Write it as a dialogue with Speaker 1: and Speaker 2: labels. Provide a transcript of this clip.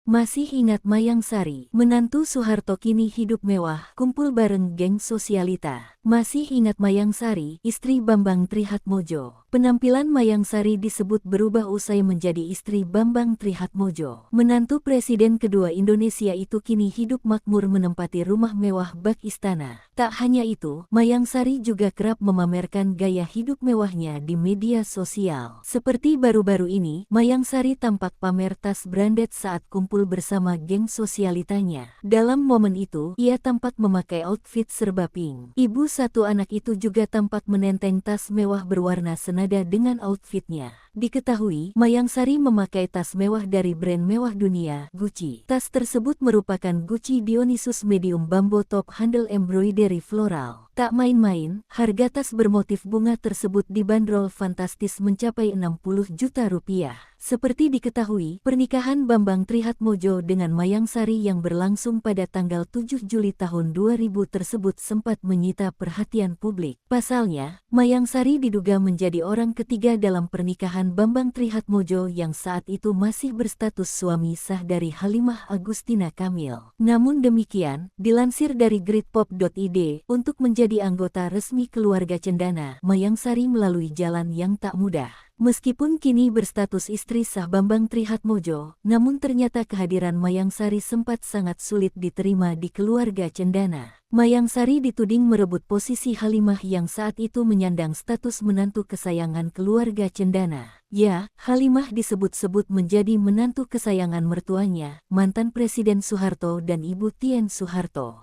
Speaker 1: Masih ingat Mayang Sari? Menantu Soeharto kini hidup mewah, kumpul bareng geng sosialita. Masih ingat Mayang Sari, istri Bambang Trihatmojo? Penampilan Mayang Sari disebut berubah usai menjadi istri Bambang Trihatmojo. Menantu Presiden kedua Indonesia itu kini hidup makmur menempati rumah mewah bak istana. Tak hanya itu, Mayang Sari juga kerap memamerkan gaya hidup mewahnya di media sosial. Seperti baru-baru ini, Mayang Sari tampak pamer tas branded saat kumpul bersama geng sosialitanya. Dalam momen itu, ia tampak memakai outfit serba pink. Ibu satu anak itu juga tampak menenteng tas mewah berwarna senada dengan outfitnya. Diketahui, Mayang Sari memakai tas mewah dari brand mewah dunia, Gucci. Tas tersebut merupakan Gucci Dionysus Medium Bambo Top Handle Embroidery Floral. Tak main-main, harga tas bermotif bunga tersebut dibanderol fantastis mencapai 60 juta rupiah. Seperti diketahui, pernikahan Bambang Trihatmojo dengan Mayang Sari yang berlangsung pada tanggal 7 Juli tahun 2000 tersebut sempat menyita perhatian publik. Pasalnya, Mayang Sari diduga menjadi orang ketiga dalam pernikahan Bambang Trihatmojo yang saat itu masih berstatus suami sah dari Halimah Agustina Kamil. Namun demikian, dilansir dari gridpop.id, untuk menjadi anggota resmi keluarga Cendana, Mayang Sari melalui jalan yang tak mudah. Meskipun kini berstatus istri sah Bambang Trihatmojo, namun ternyata kehadiran Mayang Sari sempat sangat sulit diterima di keluarga Cendana. Mayang Sari dituding merebut posisi Halimah yang saat itu menyandang status menantu kesayangan keluarga Cendana. Ya, Halimah disebut-sebut menjadi menantu kesayangan mertuanya, mantan Presiden Soeharto dan Ibu Tien Soeharto.